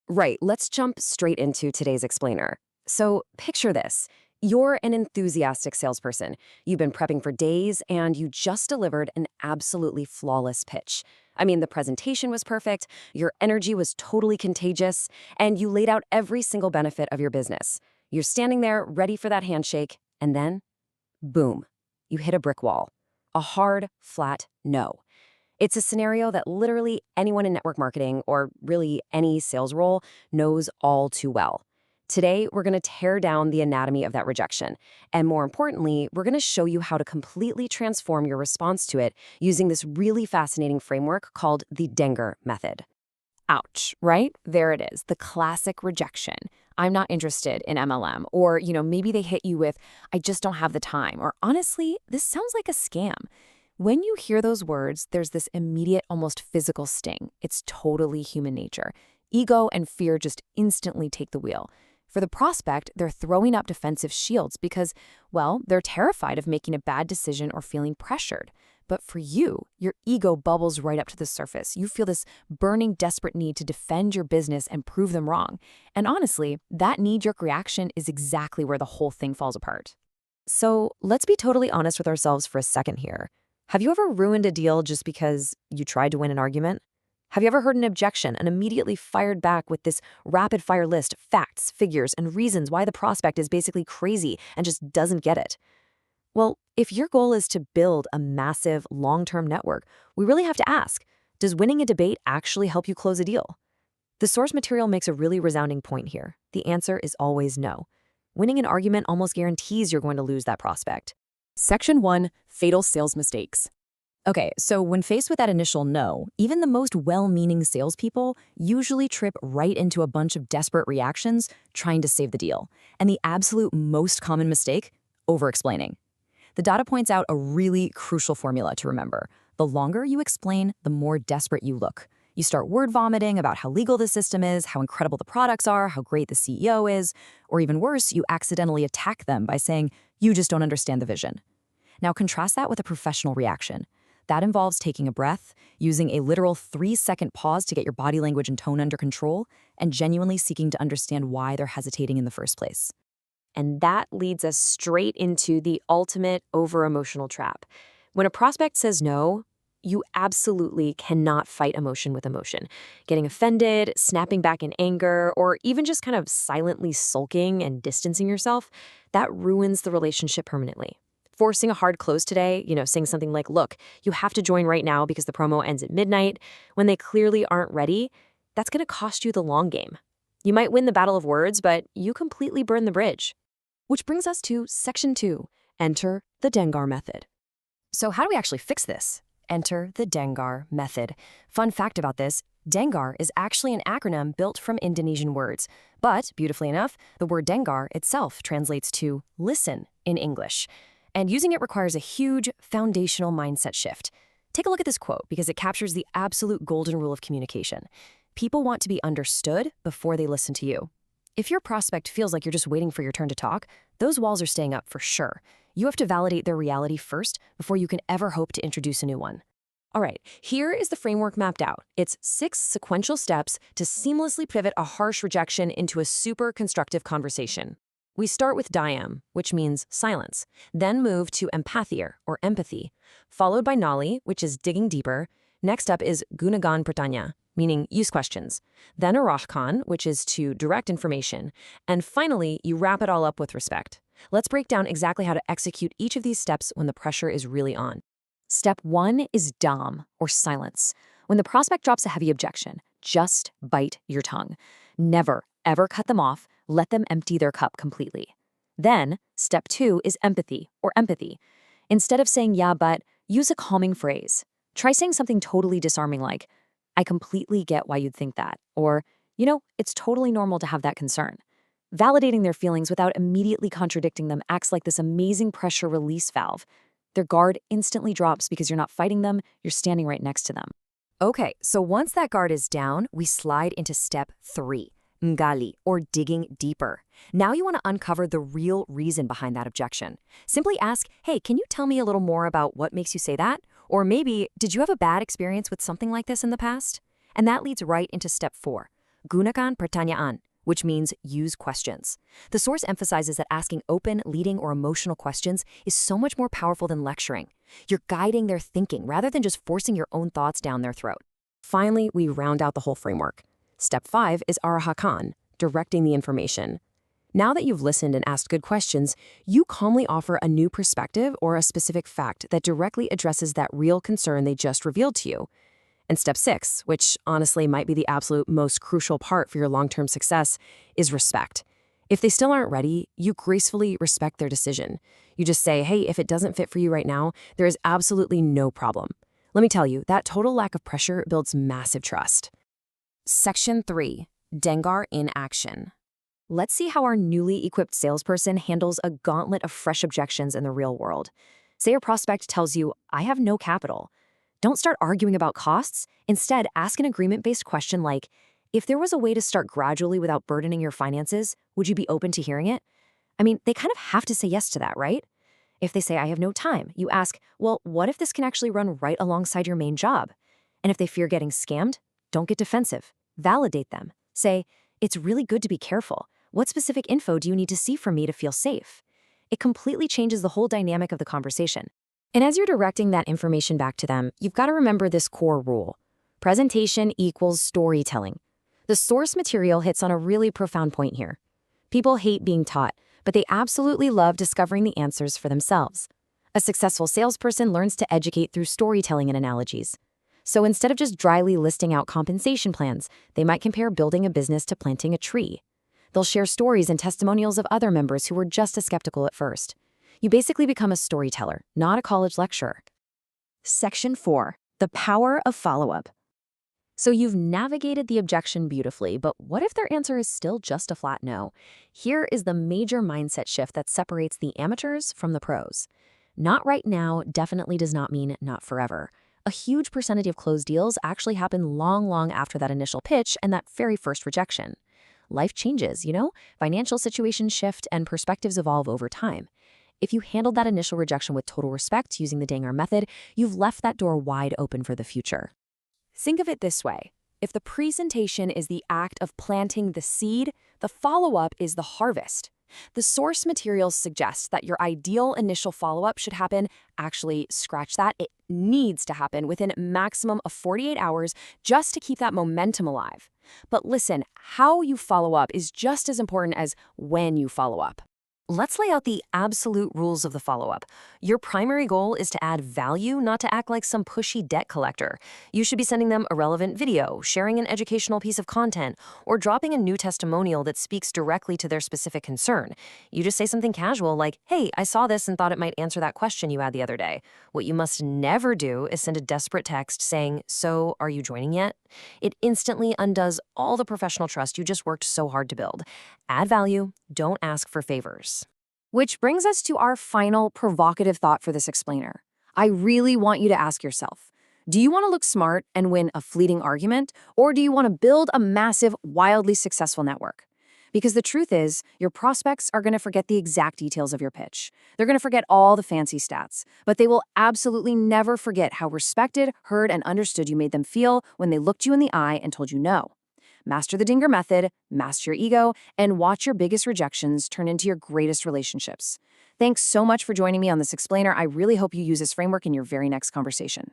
Right, let's jump straight into today's explainer. So, picture this. You're an enthusiastic salesperson. You've been prepping for days, and you just delivered an absolutely flawless pitch. I mean, the presentation was perfect, your energy was totally contagious, and you laid out every single benefit of your business. You're standing there ready for that handshake, and then, boom, you hit a brick wall. A hard, flat no. It's a scenario that literally anyone in network marketing, or really any sales role, knows all too well. Today, we're going to tear down the anatomy of that rejection. And more importantly, we're going to show you how to completely transform your response to it using this really fascinating framework called the DENGAR Method. Ouch, right? There it is, the classic rejection. I'm not interested in MLM. Or, maybe they hit you with, I just don't have the time. Or honestly, this sounds like a scam. When you hear those words, there's this immediate, almost physical sting. It's totally human nature. Ego and fear just instantly take the wheel. For the prospect, they're throwing up defensive shields because, well, they're terrified of making a bad decision or feeling pressured. But for you, your ego bubbles right up to the surface. You feel this burning, desperate need to defend your business and prove them wrong. And honestly, that knee-jerk reaction is exactly where the whole thing falls apart. So let's be totally honest with ourselves for a second here. Have you ever ruined a deal just because you tried to win an argument? Have you ever heard an objection and immediately fired back with this rapid-fire list of facts, figures, and reasons why the prospect is basically crazy and just doesn't get it? Well, if your goal is to build a massive, long-term network, we really have to ask, does winning a debate actually help you close a deal? The source material makes a really resounding point here. The answer is always no. Winning an argument almost guarantees you're going to lose that prospect. Section 1, Fatal Sales Mistakes. Okay, so when faced with that initial no, even the most well-meaning salespeople usually trip right into a bunch of desperate reactions trying to save the deal. And the absolute most common mistake? Over-explaining. The data points out a really crucial formula to remember. The longer you explain, the more desperate you look. You start word vomiting about how legal the system is, how incredible the products are, how great the CEO is, or even worse, you accidentally attack them by saying, you just don't understand the vision. Now contrast that with a professional reaction. That involves taking a breath, using a literal 3-second pause to get your body language and tone under control, and genuinely seeking to understand why they're hesitating in the first place. And that leads us straight into the ultimate over-emotional trap. When a prospect says no, you absolutely cannot fight emotion with emotion. Getting offended, snapping back in anger, or even just kind of silently sulking and distancing yourself, that ruins the relationship permanently. Forcing a hard close today, saying something like, look, you have to join right now because the promo ends at midnight, when they clearly aren't ready, that's going to cost you the long game. You might win the battle of words, but you completely burn the bridge. Which brings us to Section 2, Enter the DENGAR Method. So how do we actually fix this? Enter the DENGAR Method. Fun fact about this, DENGAR is actually an acronym built from Indonesian words. But, beautifully enough, the word DENGAR itself translates to listen in English. And using it requires a huge foundational mindset shift. Take a look at this quote because it captures the absolute golden rule of communication. People want to be understood before they listen to you. If your prospect feels like you're just waiting for your turn to talk, those walls are staying up for sure. You have to validate their reality first before you can ever hope to introduce a new one. All right, here is the framework mapped out. It's 6 sequential steps to seamlessly pivot a harsh rejection into a super constructive conversation. We start with Diam, which means silence, then move to empathier, or empathy, followed by Nggali, which is digging deeper. Next up is gunagan pertanya, meaning use questions, then arahkan, which is to direct information, and finally, you wrap it all up with respect. Let's break down exactly how to execute each of these steps when the pressure is really on. Step 1 is Dam, or silence. When the prospect drops a heavy objection, just bite your tongue. Never, ever cut them off. Let them empty their cup completely. Then, step 2 is empathy, or empathy. Instead of saying, yeah, but, use a calming phrase. Try saying something totally disarming like, I completely get why you'd think that, or, it's totally normal to have that concern. Validating their feelings without immediately contradicting them acts like this amazing pressure release valve. Their guard instantly drops because you're not fighting them, you're standing right next to them. Okay, so once that guard is down, we slide into step 3. Nggali, or digging deeper. Now you want to uncover the real reason behind that objection. Simply ask, hey, can you tell me a little more about what makes you say that? Or maybe, did you have a bad experience with something like this in the past? And that leads right into step 4, gunakan pertanyaan, which means use questions. The source emphasizes that asking open, leading, or emotional questions is so much more powerful than lecturing. You're guiding their thinking rather than just forcing your own thoughts down their throat. Finally, we round out the whole framework. Step 5 is arahakan, directing the information. Now that you've listened and asked good questions, you calmly offer a new perspective or a specific fact that directly addresses that real concern they just revealed to you. And step 6, which honestly might be the absolute most crucial part for your long-term success, is respect. If they still aren't ready, you gracefully respect their decision. You just say, hey, if it doesn't fit for you right now, there is absolutely no problem. Let me tell you, that total lack of pressure builds massive trust. Section 3, DENGAR in action. Let's see how our newly equipped salesperson handles a gauntlet of fresh objections in the real world. Say your prospect tells you, I have no capital. Don't start arguing about costs. Instead, ask an agreement-based question like, if there was a way to start gradually without burdening your finances, would you be open to hearing it? I mean, they kind of have to say yes to that, right? If they say, I have no time, you ask, well, what if this can actually run right alongside your main job? And if they fear getting scammed, don't get defensive. Validate them. Say, it's really good to be careful. What specific info do you need to see from me to feel safe? It completely changes the whole dynamic of the conversation. And as you're directing that information back to them, you've got to remember this core rule. Presentation equals storytelling. The source material hits on a really profound point here. People hate being taught, but they absolutely love discovering the answers for themselves. A successful salesperson learns to educate through storytelling and analogies. So instead of just dryly listing out compensation plans, they might compare building a business to planting a tree. They'll share stories and testimonials of other members who were just as skeptical at first. You basically become a storyteller, not a college lecturer. Section 4, the power of follow-up. So you've navigated the objection beautifully, but what if their answer is still just a flat no? Here is the major mindset shift that separates the amateurs from the pros. Not right now definitely does not mean not forever. A huge percentage of closed deals actually happen long after that initial pitch and that very first rejection. Life changes, financial situations shift and perspectives evolve over time. If you handled that initial rejection with total respect using the DENGAR method, you've left that door wide open for the future. Think of it this way. If the presentation is the act of planting the seed, the follow-up is the harvest. The source materials suggest that your ideal initial follow-up should happen, actually, scratch that, it needs to happen within a maximum of 48 hours just to keep that momentum alive. But listen, how you follow up is just as important as when you follow up. Let's lay out the absolute rules of the follow-up. Your primary goal is to add value, not to act like some pushy debt collector. You should be sending them a relevant video, sharing an educational piece of content, or dropping a new testimonial that speaks directly to their specific concern. You just say something casual like, hey, I saw this and thought it might answer that question you had the other day. What you must never do is send a desperate text saying, so are you joining yet? It instantly undoes all the professional trust you just worked so hard to build. Add value, don't ask for favors. Which brings us to our final provocative thought for this explainer. I really want you to ask yourself, do you want to look smart and win a fleeting argument, or do you want to build a massive, wildly successful network? Because the truth is, your prospects are going to forget the exact details of your pitch. They're going to forget all the fancy stats, but they will absolutely never forget how respected, heard, and understood you made them feel when they looked you in the eye and told you no. Master the DENGAR method, master your ego, and watch your biggest rejections turn into your greatest relationships. Thanks so much for joining me on this explainer. I really hope you use this framework in your very next conversation.